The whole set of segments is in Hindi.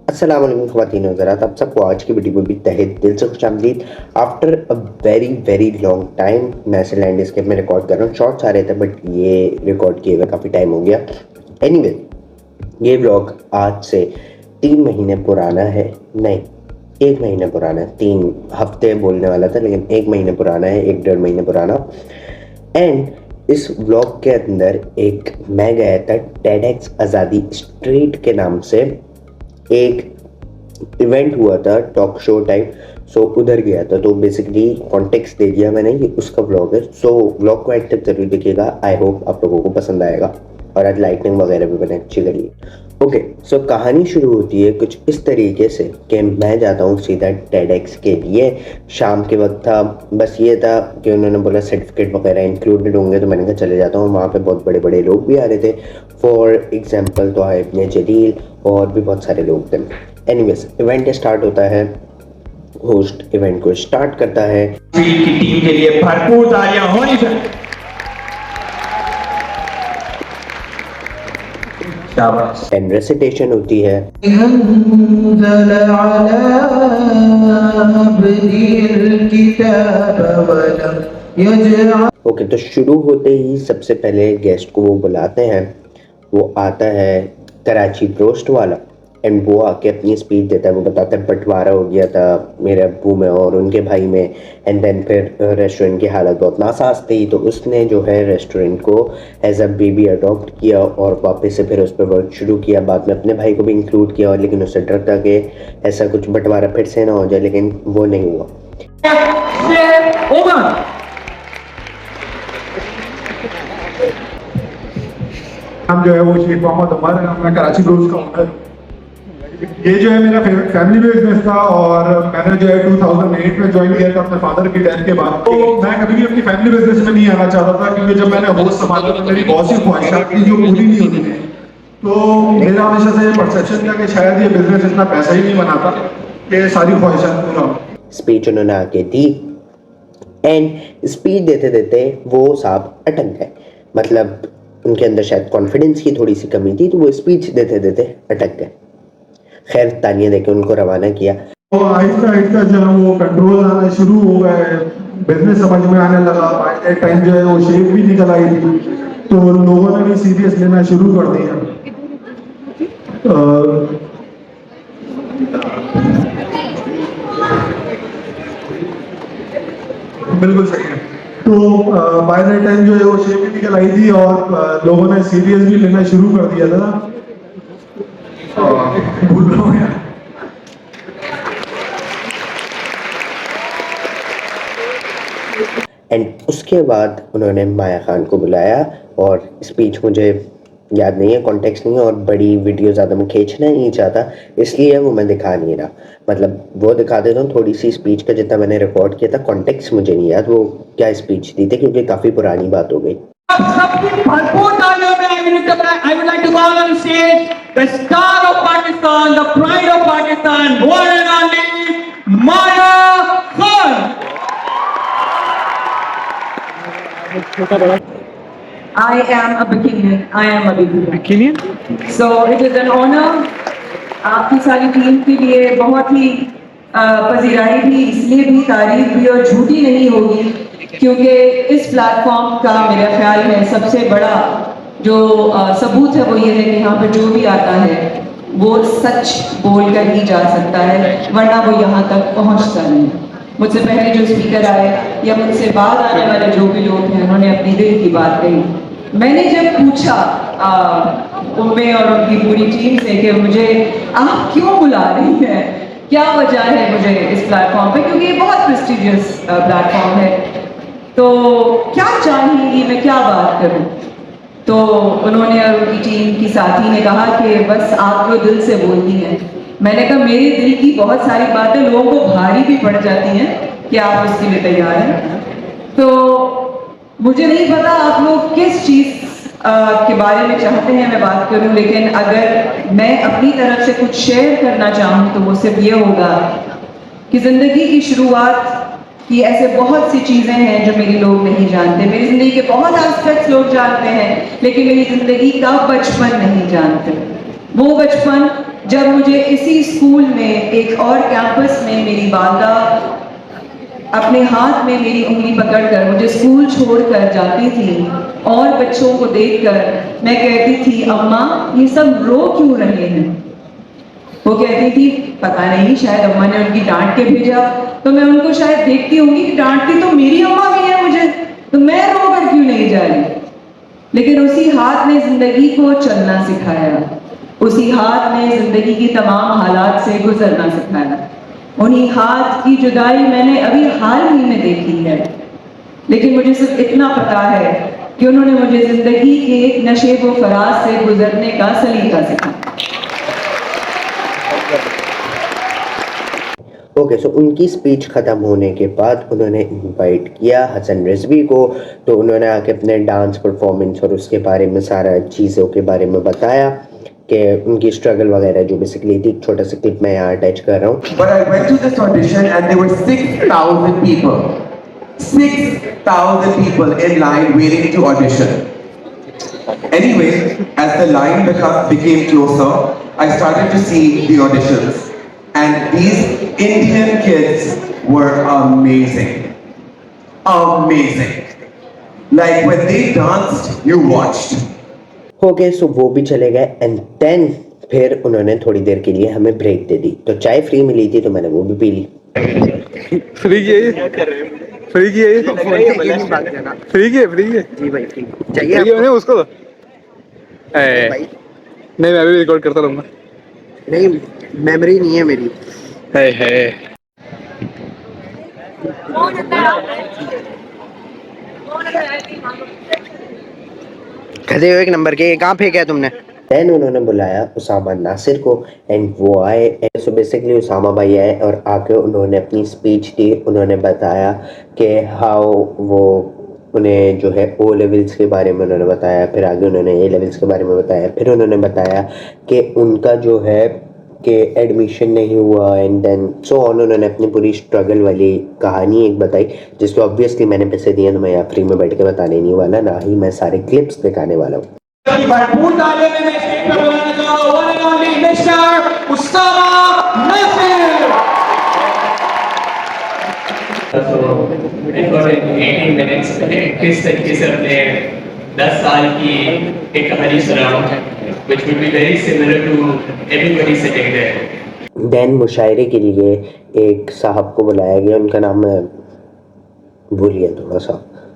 अस्सलाम वालेकुम ख़वातीन और हज़रात, आप सबको आज की वीडियो में भी तहे दिल से खुशामदीद। After a very very long time मैं ऐसे लैंडस्केप में रिकॉर्ड कर रहा हूँ। शॉर्ट्स आ रहे थे बट ये रिकॉर्ड किए हुए काफ़ी टाइम हो गया। एनीवे, ये व्लॉग आज से 3 महीने पुराना है, नहीं 1 महीने पुराना है। 3 हफ्ते बोलने वाला था लेकिन 1 महीने पुराना है, 1 डेढ़ महीने पुराना। एंड इस व्लॉग के अंदर मैं गया था टेडेक्स आज़ादी स्ट्रीट के नाम से एक इवेंट हुआ था, टॉक शो टाइप। सो उधर गया था, तो बेसिकली कॉन्टेक्स्ट दे दिया मैंने, ये उसका व्लॉग है। सो व्लॉग को एंड तक जरूर देखिएगा, आई होप आप लोगों को पसंद आएगा। और आज लाइटनिंग वगैरह भी मैंने अच्छी करी है। ओके, सो कहानी शुरू होती है कुछ इस तरीके से कि मैं जाता हूँ सीधा टेडेक्स के लिए। शाम के वक्त था, बस ये था कि उन्होंने बोला सर्टिफिकेट वगैरह इंक्लूडेड होंगे, तो मैंने कहा चले जाता हूँ। वहाँ पे बहुत बड़े बड़े लोग भी आ रहे थे, फॉर एग्जाम्पल तो है इब्ने जलील और भी बहुत सारे लोग थे। एनीवेज, इवेंट स्टार्ट होता है, होस्ट इवेंट को स्टार्ट करता है। की टीम के लिए भरपूर तालियां होनी चाहिए। शाबाश। एंड रेसिटेशन होती है। ओके, तो शुरू होते ही सबसे पहले गेस्ट को वो बुलाते हैं। वो आता है कराची रोस्ट वाला, एंड वो आके अपनी स्पीच देता है। वो बताता है बंटवारा हो गया था मेरे अब्बू में और उनके भाई में, एंड देन फिर रेस्टोरेंट की हालत बहुत नासाज थी, तो उसने जो है रेस्टोरेंट को एज अ बेबी अडॉप्ट किया और वापस से फिर उस पर वर्क शुरू किया। बाद में अपने भाई को भी इंक्लूड किया, और लेकिन उससे डर था कि ऐसा कुछ बंटवारा फिर से ना हो जाए, लेकिन वो नहीं हुआ। नाम जो है वो शेख मोहम्मद उमर है, मैं कराची रोज का ओनर। ये जो है मेरा फैमिली बिजनेस था और मैंने जो है 2008 में ज्वाइन किया था अपने फादर की डेथ के बाद। तो मैं कभी भी अपनी फैमिली बिजनेस में नहीं आना चाहता था, क्योंकि जब मैंने होस्ट संभाला तो मेरी बहुत सी ख्वाहिशात थी जो पूरी नहीं होती थी। तो मेरा हमेशा से परसेप्शन था कि शायद ये बिजनेस इतना पैसा ही नहीं बनाता कि सारी ख्वाहिशात पूरा हो। स्पीच उन्होंने आके दी, एंड स्पीच देते देते वो साहब अटक गए। मतलब उनके अंदर शायद कॉन्फिडेंस की थोड़ी सी कमी थी, तो वो स्पीच देते देते अटक गए। खैर, तालियां देके उनको रवाना किया। तो आहिस्ता आहिस्ता जब वो कंट्रोल आना शुरू हो गए, बिजनेस समझ में आने लगा, एक टाइम जो है वो शेप भी निकल आई थी, तो लोगों ने भी सीरियस लेना शुरू कर दिया। बिल्कुल सही है। तो बाय द टाइम जो है वो शेप भी निकल आई थी और लोगों ने सीरियस भी लेना शुरू कर दिया था। भूल रहा हूँ यार। एंड उसके बाद उन्होंने माया खान को बुलाया, और स्पीच मुझे याद नहीं है, कॉन्टेक्स्ट नहीं है, और बड़ी वीडियो ज़्यादा मैं खींचना ही नहीं चाहता, इसलिए वो मैं दिखा नहीं रहा। मतलब वो दिखा देता हूँ थोड़ी सी स्पीच का, जितना मैंने रिकॉर्ड किया था। कॉन्टेक्स्ट मुझे नहीं याद वो क्या स्पीच दी थी, क्योंकि काफ़ी पुरानी बात हो गई। भरपूर तालियों में I would like to call on stage the star of Pakistan, the pride of Pakistan, one and only Maya Khan. I am a Bikinian. I am a Bikinian. So it is an honor. आपकी सारी टीम के लिए बहुत ही पजीराई भी, इसलिए भी तारीफ भी और झूठी नहीं होगी, क्योंकि इस प्लेटफॉर्म का मेरा ख्याल है सबसे बड़ा जो सबूत है वो ये है कि यहाँ पर जो भी आता है वो सच बोल कर ही जा सकता है, वरना वो यहाँ तक पहुँचता नहीं। मुझसे पहले जो स्पीकर आए या मुझसे बाद आने वाले जो भी लोग हैं, उन्होंने अपनी दिल की बात कही। मैंने जब पूछा उम्मे और उनकी पूरी टीम से कि मुझे आप क्यों बुला रही हैं, क्या वजह है मुझे इस प्लेटफॉर्म पे, क्योंकि ये बहुत प्रेस्टिजियस प्लेटफॉर्म है, तो क्या चाहेंगी, मैं क्या बात करूं। तो उन्होंने और उनकी टीम की साथी ने कहा कि बस आप जो दिल से बोलती हैं। मैंने कहा मेरे दिल की बहुत सारी बातें लोगों को भारी भी पड़ जाती हैं, कि आप उसके लिए तैयार हैं। तो मुझे नहीं पता आप लोग किस चीज़ के बारे में चाहते हैं मैं बात करूं, लेकिन अगर मैं अपनी तरफ से कुछ शेयर करना चाहूँ तो वो सिर्फ ये होगा कि ज़िंदगी की शुरुआत की ऐसे बहुत सी चीज़ें हैं जो मेरे लोग नहीं जानते। मेरी ज़िंदगी के बहुत एस्पेक्ट्स लोग जानते हैं, लेकिन मेरी ज़िंदगी का बचपन नहीं जानते। वो बचपन जब मुझे इसी स्कूल में एक और कैंपस में मेरी वालदा अपने हाथ में मेरी उंगली पकड़कर मुझे स्कूल छोड़कर जाती थी और बच्चों को देखकर मैं कहती थी, अम्मा ये सब रो क्यों रहे हैं? वो कहती थी, पता नहीं, शायद अम्मा ने उनकी डांट के भेजा। तो मैं उनको शायद देखती होंगी कि डांटती तो मेरी अम्मा भी है मुझे, तो मैं रोकर क्यों नहीं जा रही? लेकिन उसी हाथ ने जिंदगी को चलना सिखाया, उसी हाथ ने जिंदगी की तमाम हालात से गुजरना सिखाया। उन्हीं हाथ की जुदाई मैंने अभी हाल ही में देखी है, लेकिन मुझे सिर्फ इतना पता है कि उन्होंने मुझे जिंदगी के एक नशेब व फराज से गुजरने का सलीका सिखाया। ओके, सो उनकी स्पीच ख़त्म होने के बाद उन्होंने इनवाइट किया हसन रिजवी को। तो उन्होंने आके अपने डांस परफॉर्मेंस और उसके बारे में सारा चीज़ों के बारे में बताया कि उनकी स्ट्रगल वगैरह जो बेसिकली थी। छोटा सा क्लिप मैं यहाँ अटैच कर रहा हूँ। But I went to this audition and there were 6,000 people. 6,000 people in line waiting to audition. Anyway, as the line became closer, I started to see the auditions. And these Indian kids were amazing. Amazing. Like when they danced, you watched. Okay, so वो भी चले गए एंड देन फिर उन्होंने थोड़ी देर के लिए हमें ब्रेक दे दी। तो चाय फ्री मिली थी तो मैंने वो भी पी ली। फ्री की है, फ्री की है, फ्री की है, फ्री की है जी भाई, फ्री चाहिए मैंने उसको तो नहीं, मैं भी रिकॉर्ड करता रहूँगा। नहीं, मेमोरी नहीं है मेरी। है खदे हुए एक नंबर के कहाँ फेंका है तुमने? देन उन्होंने बुलाया उसामा नासिर को एंड वो आए। सो बेसिकली उसामा भाई आए और आके उन्होंने अपनी स्पीच दी। उन्होंने बताया कि हाउ वो उन्हें जो है ओ लेवल्स के बारे में उन्होंने बताया, फिर आगे उन्होंने ए लेवल्स के बारे में बताया, फिर उन्होंने बताया कि उनका जो है कि एडमिशन नहीं हुआ एंड देन सो ऑन। उन्होंने अपनी पूरी स्ट्रगल वाली कहानी एक बताई, जिसको ऑब्वियसली मैंने पैसे दिए तो मैं यहाँ फ्री में बैठ के बताने नहीं वाला, ना ही मैं सारे क्लिप्स दिखाने वाला हूँ। भरपूर तालियों में मैं स्टेज पर बुलाना चाहूंगा one and only mister Usama Nasir. Record 18 minutes किस तरीके से अपने 10 साल की एक कहानी सुनाऊं which would be very similar to everybody sitting there. Then मुशायरे के लिए एक साहब को बुलाया गया, उनका नाम मैं भूल गया थोड़ा सा,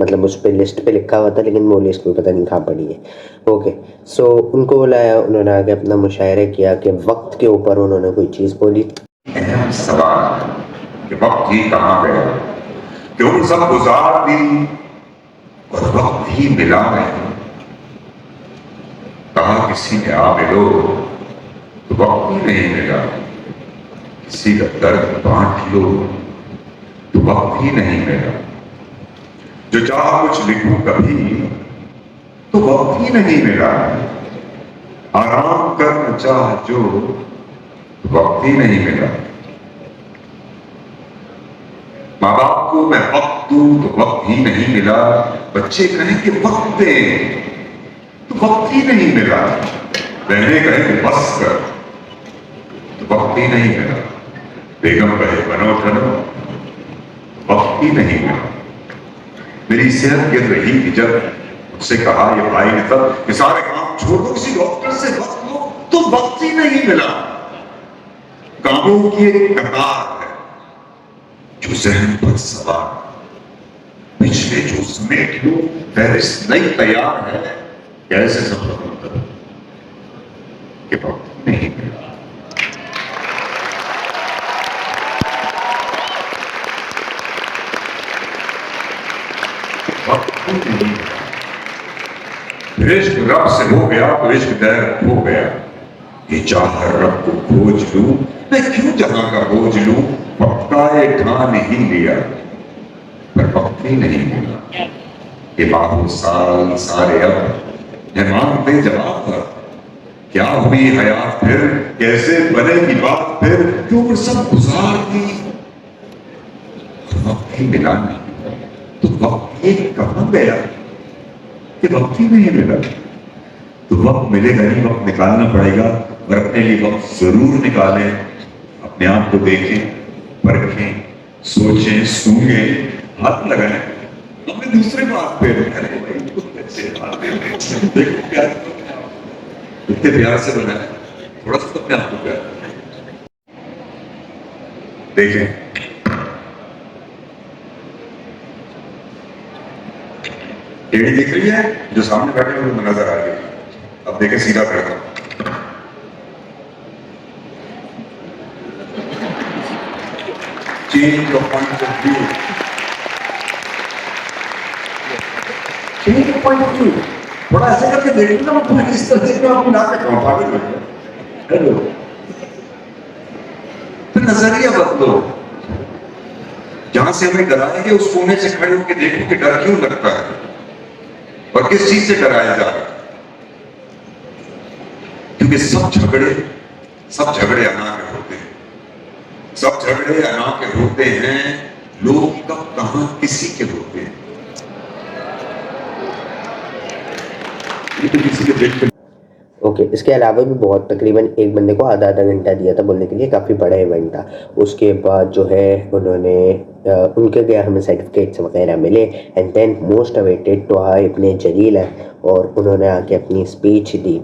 मतलब उस पे लिस्ट पे लिखा हुआ था लेकिन वो लिस्ट में पता नहीं कहाँ पड़ी है। ओके, सो उनको बुलाया, उन्होंने आगे अपना मुशायरा किया कि वक्त के ऊपर उन्होंने कोई चीज़ बोली। अहम सवाल कि वक्त ही कहाँ गया, कि उन सब गुजार दी और वक्त ही मिला नहीं। कहा किसी ने आ मिलो तो वक्त ही नहीं मिला, किसी का दर्द बांट लो तो वक्त ही नहीं मिला। जो चाह कुछ लिखूं कभी तो वक्त ही नहीं मिला, आराम करना चाह जो वक्त ही नहीं मिला। माँ बाप को मैं वक्त दूं तो वक्त ही नहीं मिला, बच्चे कहें कि वक्त दे तो वक्त ही नहीं मिला, बहने कहें कि बस कर तो वक्त ही नहीं मिला, बेगम कहे बनो ठनो वक्त ही नहीं मिला। मेरी सेहत गिर रही थी जब उससे कहा ये भाई ने तब कि सारे काम छोड़ दो, किसी डॉक्टर से वक्त लो तो वक्त ही नहीं मिला। कामों की एक कतार है जो जहन पर सवार, पिछले जो समेट लो फहरिस्त नई तैयार है, कैसे सफर होता कि वक्त नहीं मिला। इश्क रब से हो गया तो इश्क दैर हो गया, ये चाह रब को खोज लूं मैं क्यों जहां का बोझ लूं, वक्त का एक ठान ही लिया पर वक्त ही नहीं मिला। ये बाबू साल सारे अब है मांगते जवाब था, क्या हुई हयात फिर, कैसे बनेगी बात फिर, क्यों सब गुजार दी वक्त ही मिला नहीं, तो वक्त एक कहां गया कि वक्त ही नहीं मिला। तो वक्त मिलेगा ही, वक्त निकालना पड़ेगा, और अपने लिए वक्त जरूर निकालें, अपने आप को देखें, परखें, सोचें, सूंघें, हाथ लगाएं। हमें दूसरे बात पे अरे भाई कुछ अच्छे हाथ पे देखो प्यार इतने प्यार से बनाए, थोड़ा सा अपने आप को प्यार देखें। टेढ़ी दिख रही है जो सामने बैठे हुए नजर आ रही है। अब देखें सीधा करता हूं। Change your point of view, change your point of view. थोड़ा ऐसे करके देखिए ना, मैं इस तरह से आपको ना कर रहा हूं, पागल हो हेलो, फिर नजरिया बदलो। जहां से हमें डराएंगे उस कोने से खड़े होकर देखो कि डर क्यों लगता है और किस चीज से डराया जा रहा है। क्योंकि सब झगड़े अना के होते हैं, सब झगड़े अना के होते हैं। लोग कब कहां किसी के होते हैं, ये तो किसी के देख के ओके इसके अलावा भी बहुत तकरीबन एक बंदे को आधा घंटा दिया था बोलने के लिए, काफ़ी बड़ा इवेंट था। उसके बाद जो है उन्होंने उनके गया हमें सर्टिफिकेट्स वगैरह मिले एंड देन मोस्ट अवेटेड तो इब्ने जलील है और उन्होंने आके अपनी स्पीच दी।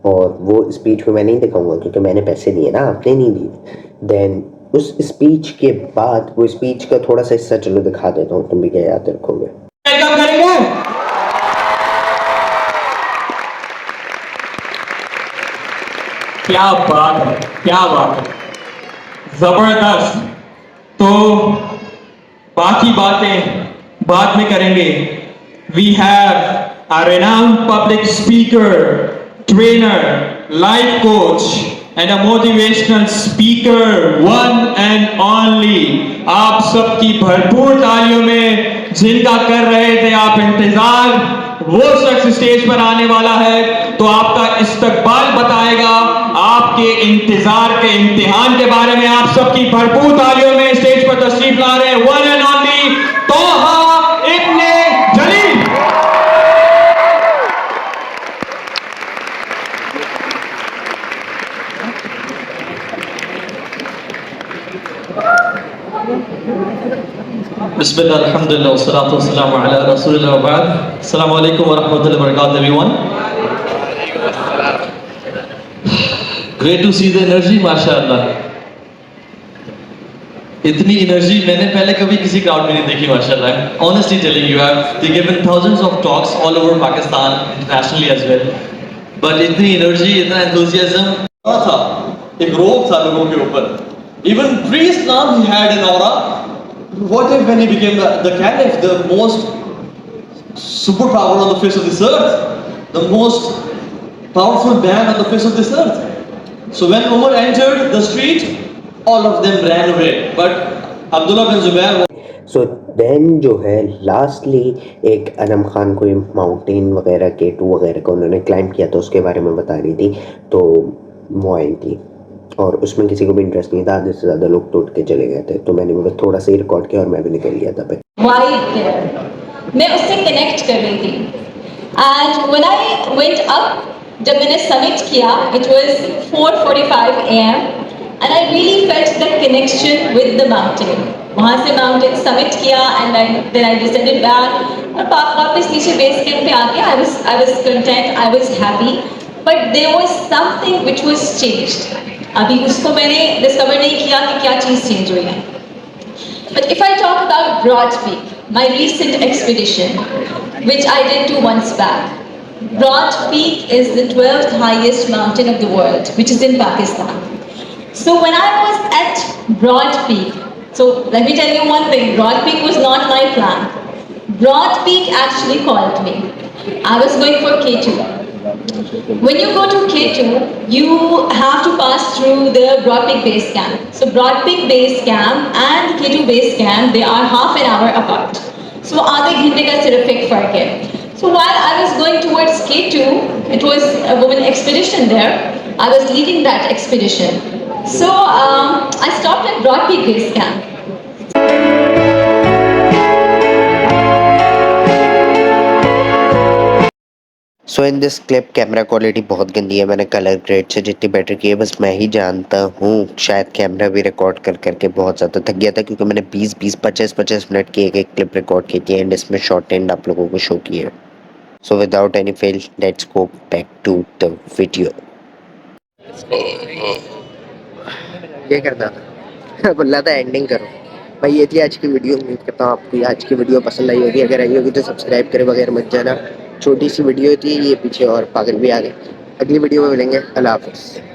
और वो स्पीच में मैं नहीं दिखाऊंगा क्योंकि मैंने पैसे दिए ना, आपने नहीं दिए। देन उस स्पीच के बाद वो स्पीच का थोड़ा सा हिस्सा चलो दिखा देता हूँ, तुम भी क्या याद रखोगे। वेलकम करेंगे। क्या बात है, क्या बात है, जबरदस्त। तो बाकी बातें बाद में करेंगे। We have a renowned public speaker, trainer, life coach and a motivational speaker, one and only। आप सबकी भरपूर तालियों में जिनका कर रहे थे आप इंतजार, वो शख्स स्टेज पर आने वाला है तो आपका इस्तकबाल बताएगा, आपके इंतजार के इम्तिहान के बारे में। आप सबकी भरपूर तालियों में स्टेज पर तशरीफ ला रहे हैं वन एंड ओनली तोहा इब्ने जलील। बिस्मिल्लाह अल्हम्दुलिल्लाह वस्सलातु वस्सलामु अला रसूलिल्लाह व बाद। अस्सलामु अलैकुम व रहमतुल्लाहि व बरकातुहू everyone. Great to see the energy, माशाअल्लाह। इतनी एनर्जी मैंने पहले कभी किसी क्राउड में नहीं देखी माशाअल्लाह। Honestly telling you, have given thousands of talks all over Pakistan, internationally as well, but इतनी एनर्जी, इतना एंथुसियाज्म था, एक रोब था लोगों के ऊपर। इवन प्रीस्ट नाम he had an aura. What if when he became the caliph, the most superpower on the face of this earth, the most powerful man on the face of this earth? So when Umar entered the street, all of them ran away, but Abdullah bin Zubair so then जो है लास्टली एक अनम खान कोई माउंटेन वगैरह K2 वगैरह का उन्होंने क्लाइंब किया था, उसके बारे में बता रही थी। तो वो आई थी और उसमें किसी को भी इंटरेस्ट नहीं था, आधे से ज़्यादा लोग टूट के चले गए थे। तो मैंने बस थोड़ा सा ही रिकॉर्ड किया और मैं भी निकल गया था। मैं उससे कनेक्ट कर रही थी and when I went up, जब मैंने समिट किया, it was 4:45 AM and I really felt the connection with the mountain. वहाँ से माउंटेन समिट किया and then I descended back और वापस नीचे बेस कैंप पे आके I was content, I was happy, but there was something which was changed. अभी उसको मैंने डिस्कवर नहीं किया कि क्या चीज़ चेंज हुई है। But if I talk about Broad Peak, my recent expedition, which I did 2 months back, Broad Peak is the 12th highest mountain of the world, which is in Pakistan. So when I was at Broad Peak, so let me tell you one thing, Broad Peak was not my plan. Broad Peak actually called me. I was going for K2. When you go to K2, you have to pass through the Broad Peak Base Camp. So Broad Peak Base Camp and K2 Base Camp, they are half an hour apart. So आधे घंटे का सिर्फ एक फर्क है. So while I was going towards K2, it was a women expedition there. I was leading that expedition. So I stopped at Broad Peak Base Camp. So in this clip camera quality बहुत गंदी है, मैंने कलर ग्रेड से जितनी बेटर की है बस मैं ही जानता हूँ। शायद कैमरा भी रिकॉर्ड कर करके बहुत ज़्यादा थक गया था, क्योंकि मैंने 20-20, 25-25 मिनट की एक क्लिप रिकॉर्ड की थी एंड इसमें शॉर्ट एंड आप लोगों को शो किया। So without any fail let's go back to the video. ये करना था बोला था एंडिंग करो भाई। ये थी आज की वीडियो। उम्मीद करता हूँ आपको आज की वीडियो पसंद आई होगी। अगर आई होगी तो सब्सक्राइब करे बगैर मत जाना। छोटी सी वीडियो थी ये, पीछे और पागल भी आ गए। अगली वीडियो में मिलेंगे। अल्लाह हाफिज़।